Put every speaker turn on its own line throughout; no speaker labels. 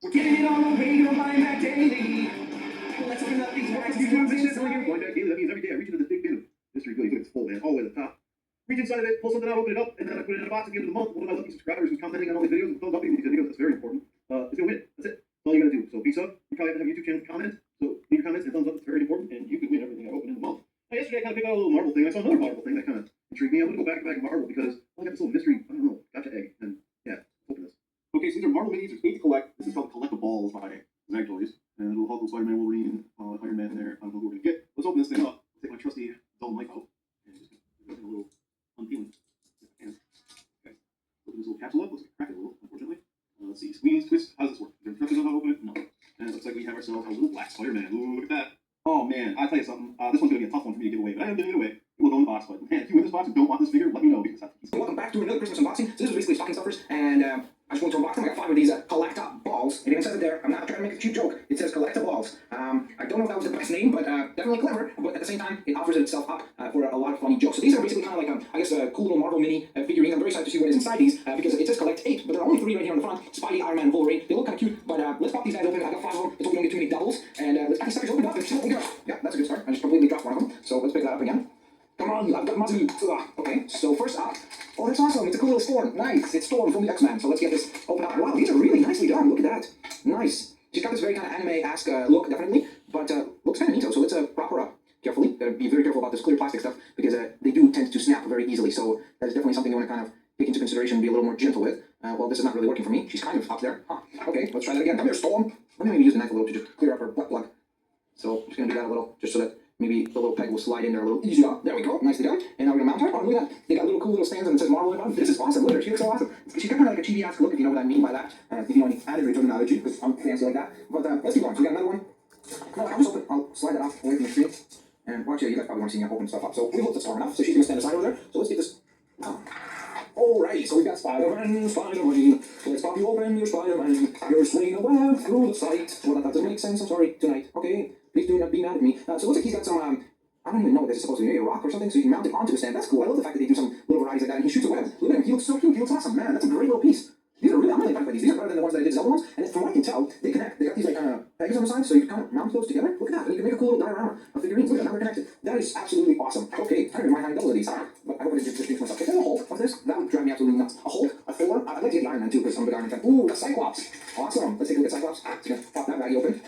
We're getting it all away, you'll find that daily. Let's open up these wax transitions.
Blind bag daily, that means every day I reach into this big bin of mystery goodies. Look, it's full, man, all the way to the top. Reach inside of it, pull something out, open it up, and then I put it in a box at the end of the month. One of my lucky subscribers who's commenting on all these videos and thumbs up these videos, that's very important. Is gonna win. That's it. That's all you gotta do. So be sub. You probably have to have a YouTube channel to comment. So leave your comments and thumbs up. It's very important, and you could win everything I open in the month. Now, yesterday I kind of picked out a little Marvel thing. I saw another Marvel thing that kind of intrigued me. I'm gonna go back to Marvel because I got this little mystery. I don't know, gotcha egg, and yeah, let's open this. Okay, so these are Marvel minis. There's 8 to collect. This is called Collectibles by Zag Toys. And a little Hulk, Spider-Man, Wolverine, Iron Man there. I don't know who we're gonna get. Let's open this thing up. Take my trusty Domo knife out and just get a little unpeeling. Okay. Open this little capsule up. Looks like crack it a little, unfortunately. Let's see. Squeeze, twist. How does this work? Is there instructions on how to open it? No. And it looks like we have ourselves a little black Spider-Man. Ooh, look at that. Oh man, I'll tell you something. This one's gonna be a tough one for me to give away, but I am giving it away. It will go in the box, but man, if you win this box and don't want this figure, let me know because that's easy.
Welcome back to another Christmas unboxing. So this is basically stocking stuffers, and I just want to unbox them. I got 5 of these Collecc balls. It even says it there. I'm not trying to make a cheap joke. It says Collectibles. I don't know if that was the best name, but definitely clever. But at the same time, it offers itself up for a lot of funny jokes. So these are basically kind of like, I guess, a cool little Marvel mini figurines. I'm very excited to see what is inside these because it says collect 8, but there are only 3 right here on the front. Spidey, Iron Man, and Wolverine. They look kind of cute, but let's pop these guys open. I got 5 of them. Let's hope we don't get too many doubles. And let's get these suckers opened up and see what we got. Yeah, that's a good start. I just completely dropped one of them. So let's pick that up again. Come on, I've got Mazu. Okay, so first up. Oh, that's awesome. It's a cool little Storm. Nice. It's Storm from the X-Men. So let's get this open up. Wow, these are really nicely done. Look at that. Nice. She's got this very kind of anime-esque look, definitely, but looks kind of neat. So let's prop her up carefully. Be very careful about this clear plastic stuff because they do tend to snap very easily. So that is definitely something you want to kind of take into consideration and be a little more gentle with. Well, this is not really working for me. She's kind of up there. Huh. Okay, let's try that again. Come here, Storm. Let me maybe use the knife a little to just clear up her butt plug. So I'm just going to do that a little, just so that maybe the little peg will slide in there a little easier. There we go. Nicely done. And now we're going to mount her. Oh, look at that. They got little cool little stands and it says Marvel on the bottom. This is awesome. Look at her. She looks so awesome. She's got kind of like a chibi-esque look, if you know what I mean by that. If you know any added terminology, because I'm fancy like that. But let's keep going. So we got another one. No, I'll just open. I'll slide that off away from the screen. And watch it. You guys probably want to see me open stuff up. So we hope that's strong enough. So she's going to stand aside over there. So let's get this. Alright, so we've got Spider-Man, Spider-Man. Let's pop you open, your Spider-Man. You're swinging a web through the sight. Well, that doesn't make sense. I'm sorry tonight. Okay, please do not be mad at me. So it looks like he's got some, I don't even know what this is supposed to be, maybe a rock or something, so you can mount it onto the stand. That's cool. I love the fact that they do some little varieties like that. And he shoots a web. Look at him. He looks so cute. He looks awesome. Man, that's a great little piece. These are really, I'm really impressed by these. These are better than the ones that I did Zelda ones. And from what I can tell, they connect. They got these like pegs on the side, so you can kind of mount those together. Look at that. And you can make a cool little diorama of figurines. Look at that. Now they're connected. That is absolutely awesome. Okay, I don't even mind having double of these. But I hope I didn't just think to myself, if there's a Hulk of this, that would drive me absolutely nuts. A Hulk, a Thor. I'd like to get the Iron Man too, because I'm a big Iron Man fan. Ooh, a Cyclops. Awesome. Let's take a look at Cyclops. Just gonna pop that baggie open.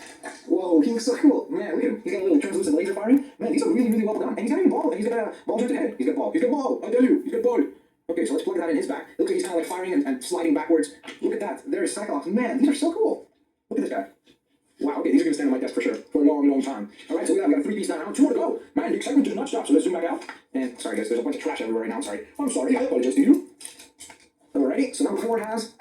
Whoa, he looks so cool. Man, look at him. He's got a little translucent laser firing. Man, these are really, really well done. And he's got a ball. And he's got a ball jointed head. He's got ball. He's got ball. I tell you, he's got ball. Okay, so let's plug that in his back. It looks like he's kind of like firing and sliding backwards. Look at that. There's Cyclops. Man, these are so cool. Look at this guy. Wow, okay, these are going to stand on my desk for sure for a long, long time. All right, so we got a 3-piece now. 2 more to go. Man, the excitement did not stop, so let's zoom back out. And sorry, guys, there's a bunch of trash everywhere right now. I'm sorry. I'm sorry. I apologize to you. Alrighty, so number 4 has...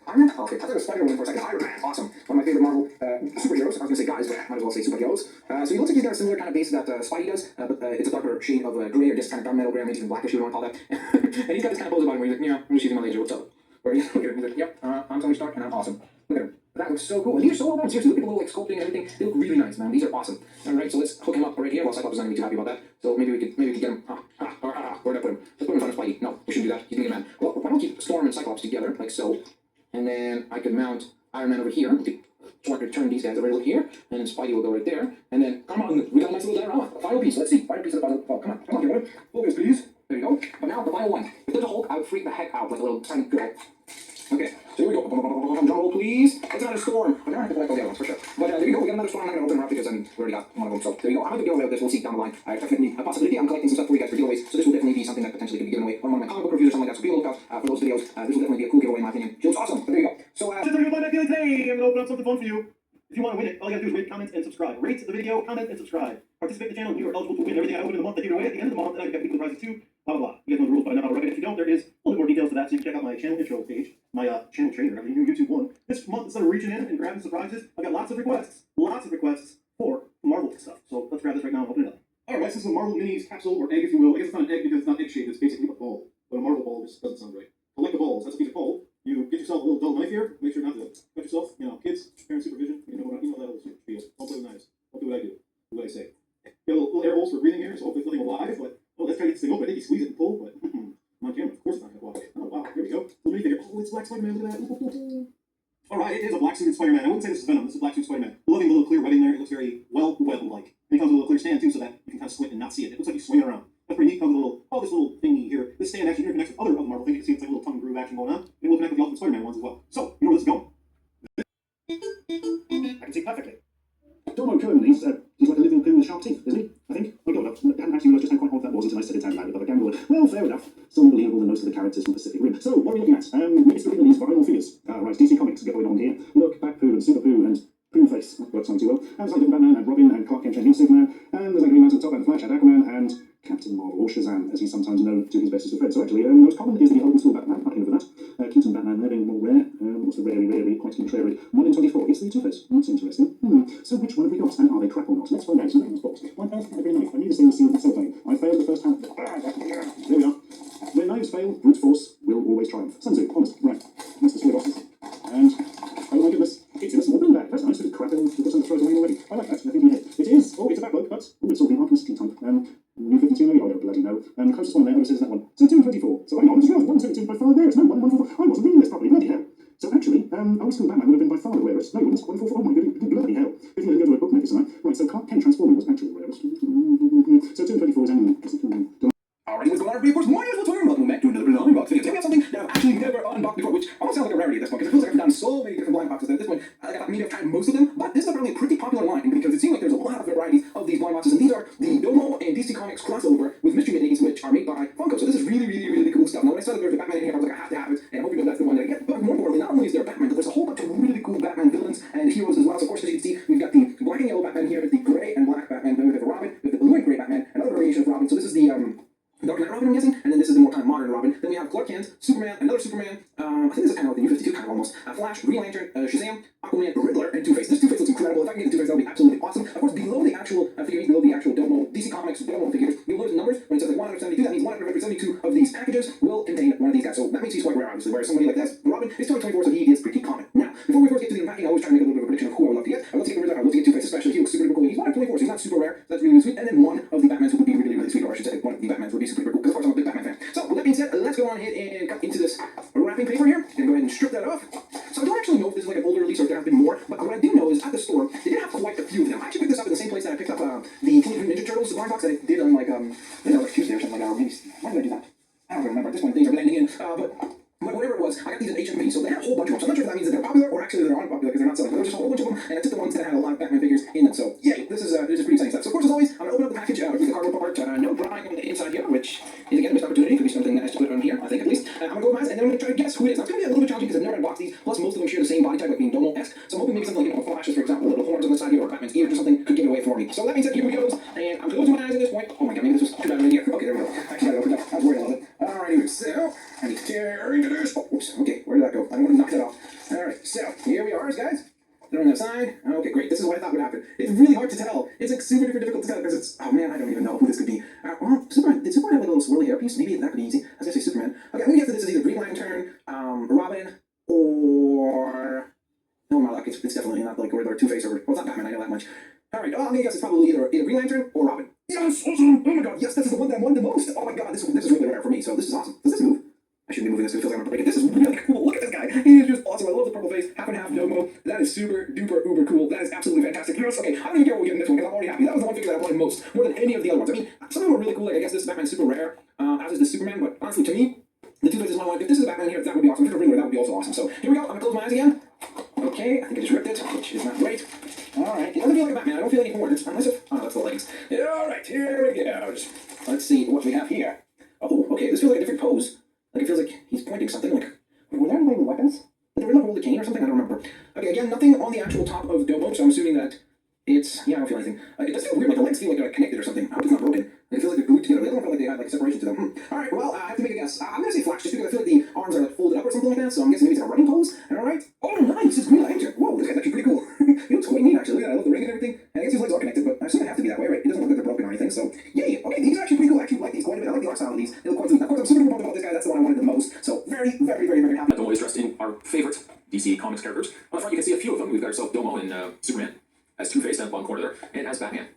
Iron Man? Okay, I thought it was Spider-Man for a second. Iron Man, awesome. One of my favorite Marvel superheroes. I was going to say guys, but I might as well say superheroes. So he looks like he's got a similar kind of base that Spidey does, but it's a darker shade of gray or just kind of gunmetal gray, maybe even blackish, you want to call that. And he's got this kind of pose about him where he's like, yeah, I'm just using my laser, what's up? Or look at him, he's like, yep, I'm Tony Stark and I'm awesome. Look at him. That looks so cool. And these are so well done. Seriously, look at the little like sculpting and everything. They look really nice, man. These are awesome. Alright, so let's hook him up right here. Well, Cyclops is not going to be too happy about that. So maybe we could get him. Where did I put him? Let's put him in front of Spidey. No, we shouldn't do that. He's going to get mad. Well, why don't we keep Storm and Cyclops together, like so. And then I could mount Iron Man over here. So I could turn these guys over here. And then Spidey will go right there. And then, come on, we got a nice little diorama. A final piece. Let's see. Final piece of the puzzle. Oh, come on, here, boy. Focus, please. There you go. But now the final one. If there's a Hulk, I would freak the heck out like a little tiny girl. Okay, so here we go. Drum roll, please. It's another Storm. But I don't have to collect all the other ones for sure. But there you go. We got another Storm. I'm not going to open her up because I mean, we already got one of them. So there you go. I might give away with this. We'll see down the line. I definitely a possibility. I'm collecting some stuff for you guys for giveaways. So this will definitely be something that potentially could be given away on one of my comic book reviews or something like that. So be on the lookout for those videos. This will definitely be a cool giveaway in my opinion. She looks awesome. But there you go. So today I'm going to open up something fun for you. If you want to win it, all you gotta do is rate, comment, and subscribe. Rate the video, comment, and subscribe. Participate in the channel, and you are eligible to win everything I open in the month. I give it away at the end of the month, and I get weekly prizes too. Blah, blah, blah. You guys know the rules by now, right? If you don't, there is a little bit more details to that, so you can check out my channel intro page, my channel trailer, the new YouTube one. This month, instead of reaching in and grabbing surprises, I've got lots of requests for Marvel stuff. So let's grab this right now and open it up. Alright, this is a Marvel Minis capsule, or egg if you will. I guess it's not an egg because it's not egg-shaped, it's basically a ball. But a Marvel ball just doesn't sound right. Collect the balls, that's a piece of coal. You get yourself a little dull knife here, make sure not to cut yourself. You know, kids, parent supervision, you know that whole spiel. Don't play with knives. Don't do what I do. Do what I say. Got little air holes for breathing here, so hopefully nothing will lie. But let's try to get this thing open. I think you squeeze it and pull, but on camera, of course it's not gonna walk. Oh wow, here we go. Little minifigure. Oh, it's Black Spider-Man. Look at that. All right, it is a
black suited Spider-Man. I wouldn't say this is Venom. This is black suited Spider-Man. Loving the little clear webbing there. It looks very web-like. And it comes with a little clear stand too, so that you can kind of squint and not see it. It looks like you swing it around. That's pretty neat. Comes with a little, this little thingy here. This stand actually interconnects with other of the Marvel things. You can see it's like a little tongue groove action going on. And it will connect with the Ultimate Spider-Man ones as well. So, you know where this is going. I can see perfectly. Domo currently is like a living poo with sharp teeth, isn't he? I think. I don't know. I hadn't actually realised just how quite odd that was until I said it out loud, but I can go, well, fair enough. Still unbelievable than most of the characters from Pacific Rim. So, what are we looking at? Mixed between these viral figures. Right, DC Comics going on here. Look, Back Poo and Super Poo and Poo Face. That works on too well. And there's like Batman and Robin and Clark Kent and Superman. And there's like Green Lantern top and Flash and Aquaman and Captain Marvel, or Shazam, as he's sometimes known to his bestest of friends. So actually, most common is the old school Batman. Nothing over that. Keaton Batman there being more rare. Also rarely, quite contrary. 1 in 24 is the Two-Face. That's interesting. So which one have we got? And are they crap or not? Let's find out. So this box. One earth, every knife. I need this thing to see the cell phone. I failed the first time. There we are. When knives fail, brute force will always triumph. Sun Tzu, honest. Right. That's the split bosses. And, oh my goodness, it's in a small bin bag. That's nice. Bit of crap. We've got something to throw it away already. I like that. Nothing in here. It is. Oh, it's a backlog, but it's all been Arkham type. New 52, maybe? I don't bloody know. The closest one there, is that one. So 2 and 24. So hang on, this is 1, 2, 2 by far there. It's no 1, 1, 4, 4. I wasn't reading this properly. Bloody hell. So actually, old school Batman would have been by far the rarest. No, it wouldn't. 1, 4, 4. Oh my goodness, bloody hell. If you go to a bookmaker tonight. Right, so Clark Kent transforming was actually the rarest. So 2 and 24 is
Alright, what's going on, everybody? Of course, my name is Twitter, and welcome back to another blind box video. Today we have something that I've actually never unboxed before, which almost sounds like a rarity at this point, because it feels like I've done so many different blind boxes that at this point, maybe I've tried most of them, but this is apparently a pretty popular line, because it seems like there's a lot of varieties of these blind boxes, and these are the Domo and DC Comics crossover with mystery minis, which are made by Funko. So this is really cool stuff. Now, when I saw that there's a Batman in here, I was like, I have to have it, and I hope you know that's the one that I get. But more importantly, not only is there a Batman, but there's a whole bunch of really cool Batman villains and heroes as well. So of course, as you can see, we've got the black and yellow Batman here, the gray and black Batman, then we have a Robin, we have the blue and gray Batman, another variation of Robin. So this is the Dark Knight Robin, I'm guessing, and then this is the more kind of modern Robin. Then we have Clark Kent, Superman, another Superman, I think this is kind of like the New 52, kind of almost, Flash, Green Lantern, Shazam, Aquaman, Riddler, and Two-Face. This Two-Face looks incredible. If I can get the Two-Face, that would be absolutely awesome. Of course, below the actual figurines, below the actual Domo, DC Comics Domo figures, you'll notice the numbers. When it says like 172, that means 172 of these packages will contain one of these guys. So that means he's quite rare, obviously, whereas somebody like this, Robin, is 224, so he is pretty common. Now, before we first get to the unpacking, I always try to make a little bit of a prediction of who I would love to get. I would love to get the Riddler, I would love to get Two-Face, especially. He looks super cool. He's 124, so he's not super rare, so that's really sweet. And then one of the Batmans would be really sweet, or I should say, one of the Batmans would be super cool, because of course I'm a big Batman fan. So, with that being said, let's go on ahead and cut into this wrapping paper here, and go ahead and strip that off. So I don't actually know if this is like an older release or if there have been more, but what I do know is at the store, they did have quite a few of them. I actually picked this up in the same place that I picked up the Teenage Mutant Ninja Turtles blind box that I did on like, like Tuesday or something like that, or maybe, why did I do that? I don't remember. At this point, things are blending in, but whatever it was, I got these at HMV, so they had a whole bunch of them. So I'm not sure if that means that they're popular or actually they're unpopular because they're not selling. But there was just a whole bunch of them, and I took the ones that had a lot of Batman figures in them. So yay, this is pretty exciting stuff. So of course, as always, I'm gonna open up the package with the cardboard part. No drawing on the inside here, which is again a missed opportunity. Could be something nice to put on here, I think at least. I'm gonna go with mine, and then I'm gonna try to guess who it is. Now, it's gonna be a little bit challenging because I've never unboxed these. Plus, most of them share the same body type, like being Domo-esque. So I'm hoping maybe something like flashes, for example, little horns on the side here, or Batman's ears or something could give it away for me. So that being said, here we go, and I'm closing my eyes at this point. Oh my god, maybe this was too bad right here. Okay, there we go. Actually, I opened up. I was worried a little bit. Alrighty, so I need to tear into this. Oh, oops. Okay, where did that go? I don't want to knock that off. Alright, so here we are, guys. They're on the side. Okay, great. This is what I thought would happen. It's really hard to tell. It's like super difficult to tell because it's, oh man, I don't even know who this could be. Well, Superman, did Superman have like a little swirly hairpiece? Maybe that could be easy. I was gonna say Superman. Okay, I'm gonna guess that this is either Green Lantern, Robin, or, oh my luck, it's definitely not like Riddler or Two-Face or, well, it's not Batman, I know that much. Alright, I'm gonna guess it's probably either Green Lantern or Robin. Yes, awesome! Oh my god, yes, this is the one that I wanted the most. Oh my god, this is really rare for me, so this is awesome. Does this move? I shouldn't be moving this because it feels like I'm gonna break it. This is really cool. Look at this guy. He is just awesome. I love the purple face. Half and half Domo. That is super duper uber cool. That is absolutely fantastic. Yes, okay. I don't even care what we get in this one because I'm already happy. That was the one figure that I wanted most, more than any of the other ones. I mean, some of them are really cool. Like I guess this Batman's super rare, as is this Superman. But honestly, to me, the Two-Face is one I want. If this is a Batman here, that would be awesome. If it's a Riddler, that would be also awesome. So here we go. I'm gonna close my eyes again. Okay, I think I just ripped it, which is not great. Alright, it doesn't feel like a Batman. I don't feel any horns. Unless if, oh, that's the legs. Alright, here we go. Let's see what we have here. Oh, okay. This feels like a different pose. Like it feels like he's pointing something. Like, were there any weapons? Did the Riddler hold a cane or something? I don't remember. Okay, again, nothing on the actual top of Domo, so I'm assuming that it's, yeah, I don't feel anything. It does feel weird, like the legs feel like they're connected or something. I hope it's not broken. It feels like they're glued together. They don't feel like they had like separation to them. Alright, well, I have to make a guess. I'm gonna say Flash, just because I feel like the arms are like folded up or something like that, so I'm guessing maybe it's a running pose. Alright. Oh, nice! It's Green Lantern. Whoa, this guy's actually pretty cool. He looks quite neat, actually. Look at that. I love the ring and everything. And I guess his legs are connected, but I assume they have to be that way, right? It doesn't look like they're broken or anything, so yay! Okay, these are actually pretty cool. I actually like these quite a bit. I like the art style of these. They look quite sweet. Of course, I'm super pumped about this guy. That's the one I wanted the most. So very happy.
Domo is dressed in our favorite DC Comics characters. On the front, you can see a few of them. We've got ourselves Domo and Superman as Two-Face down the bottom corner there, and as Batman.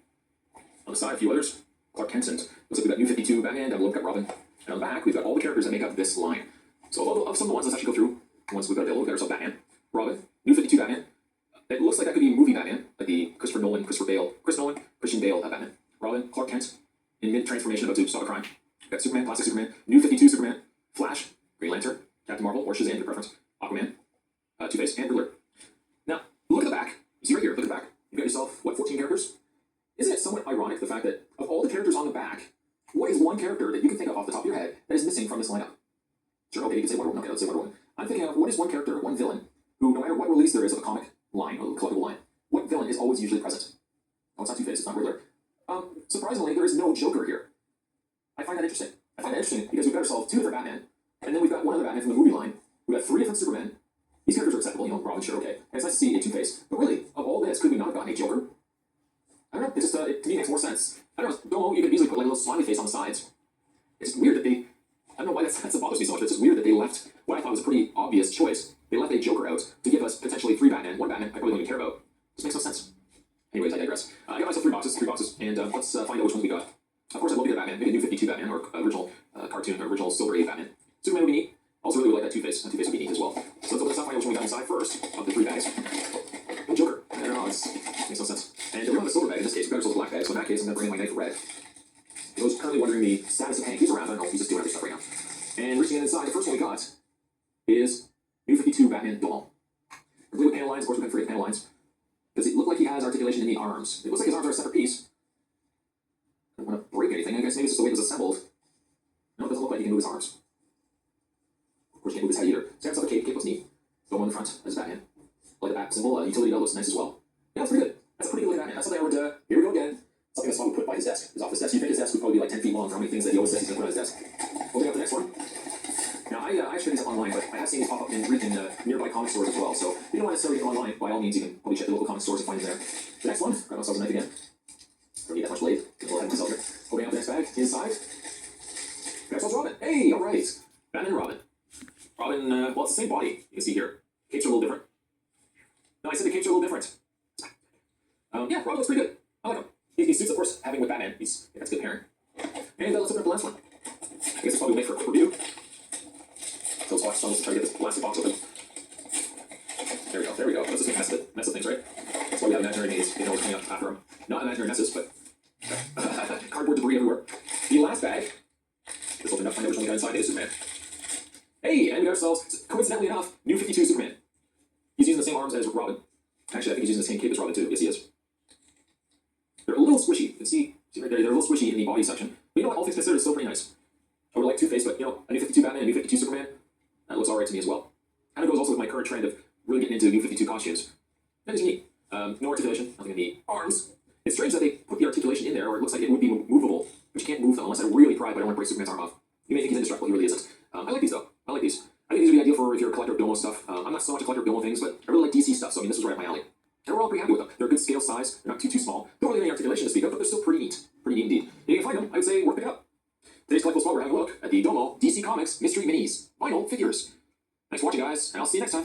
On the side, a few others. Clark Kent, looks like we've got New 52 Batman, down below we've got Robin. And on the back, we've got all the characters that make up this line. So of some of the ones, let's actually go through the ones we've got available. We've got ourselves Batman, Robin, New 52 Batman. It looks like that could be movie Batman, like the Chris Nolan, Christian Bale Batman. Robin, Clark Kent, in mid-transformation about to stop a crime. We've got Superman, classic Superman, New 52 Superman, Flash, Green Lantern, Captain Marvel, or Shazam, your preference, Aquaman, Two-Face, and Riddler. Now, look at the back. You see right here, look at the back. You've got yourself, what, 14 characters? Isn't it somewhat ironic, the fact that of all the characters on the back, what is one character that you can think of off the top of your head that is missing from this lineup? Sure, okay, you can say Wonder Woman. Okay, let's say Wonder Woman. I'm thinking of what is one character, one villain, who, no matter what release there is of a comic line, a collectible line, what villain is always usually present? Oh, it's not Two-Face, it's not Riddler. Surprisingly, there is no Joker here. I find that interesting. I find that interesting because we've got ourselves two different Batman, and then we've got one other Batman from the movie line. We've got three different Supermen. These characters are acceptable, Robin, sure, okay. And it's nice to see a Two-Face. But really, of all this, could we not have gotten a Joker? I don't know, it just, to me, makes more sense. I don't know, Domo, you could easily put like a little smiley face on the sides. It's just weird that they, I don't know why that bothers me so much, but it's just weird that they left what I thought was a pretty obvious choice. They left a Joker out to give us potentially three Batman, one Batman I probably don't even care about. Just makes no sense. Anyways, I digress. I got myself three boxes, and let's find out which ones we got. Of course, I love to get a Batman, maybe a New 52 Batman, or original cartoon, or original Silver Age Batman. Superman would be neat. Also really would like that Two-Face. That Two-Face would be neat as well. So let's open this up, find out which one we got inside first, of the three bags. No Joker. I don't know, it makes no sense. And we don't have a silver bag in this case, we've got ourselves a black bag, so in that case, I'm going to bring in my knife red. For those currently wondering the status of Hank, he's around, I don't know if he's just doing other stuff right now. And reaching in inside, the first one we got is New 52 Batman Domo. Complete with panel lines, of course we can create panel lines. Does it look like he has articulation in the arms? It looks like his arms are a separate piece. I don't want to break anything, I guess maybe it's just the way it was assembled. No, it doesn't look like he can move his arms. Of course, he can't move his head either. So he has a cape looks neat. Domo on the front as Batman. Like the back symbol, utility belt looks nice as well. Yeah, that's pretty good. That's a pretty good looking Batman. That's something I would, here we go again. Something that's probably put by his desk, his office desk. You think his desk would probably be like 10 feet long for how many things that he always says he's going to put on his desk. Opening up the next one. Now, I actually these up online, but I have seen these pop up in nearby comic stores as well. So if you don't want to necessarily get them online, by all means, you can probably check the local comic stores and find them there. The next one, grab myself a knife again. Don't need that much blade. Get a little ahead of myself here. Opening up the next bag. Inside. Grab ourselves Robin. Hey, all right. Batman and Robin. Robin, well, it's the same body. You can see here. Capes are a little different. No, I said the capes are a little different. Yeah, Robin looks pretty good. I like him. These suits, of course, having with Batman, that's a good pairing. And let's open up the last one. I guess it's probably made for a quick review. So let's watch someone try to get this plastic box open. There we go. Let's just mess of things, right? That's why we have imaginary maze. They know what's coming up after them. Not imaginary messes, but cardboard debris everywhere. The last bag. Let's open up, find out which one we got inside. It is Superman. Hey, and we got ourselves, coincidentally enough, New 52 Superman. He's using the same arms as Robin. Actually, I think he's using the same cape as Robin too. Yes, he is. They're a little squishy. You can see right there, they're a little squishy in the body section. But you know what, all things considered, it's still pretty nice. I would like Two-Face, but a New 52 Batman, a New 52 Superman, that looks alright to me as well. Kind of goes also with my current trend of really getting into New 52 costumes. That is neat. No articulation, nothing in the arms. It's strange that they put the articulation in there, or it looks like it would be movable, but you can't move them unless I really pry, but I don't want to break Superman's arm off. You may think he's indestructible, he really isn't. I like these though. I like these. I think these would be ideal for if you're a collector of Domo stuff. I'm not so much a collector of Domo things, but I really like DC stuff, so I mean, this was right up my alley. And we're all pretty happy with them. They're a good scale size, they're not too small. Don't really have any articulation to speak of, but they're still pretty neat. Pretty neat indeed. If you can find them, I would say worth picking up. Today's collectible spot, we're having a look at the Domo DC Comics Mystery Minis. Vinyl figures. Thanks for watching, guys, and I'll see you next time.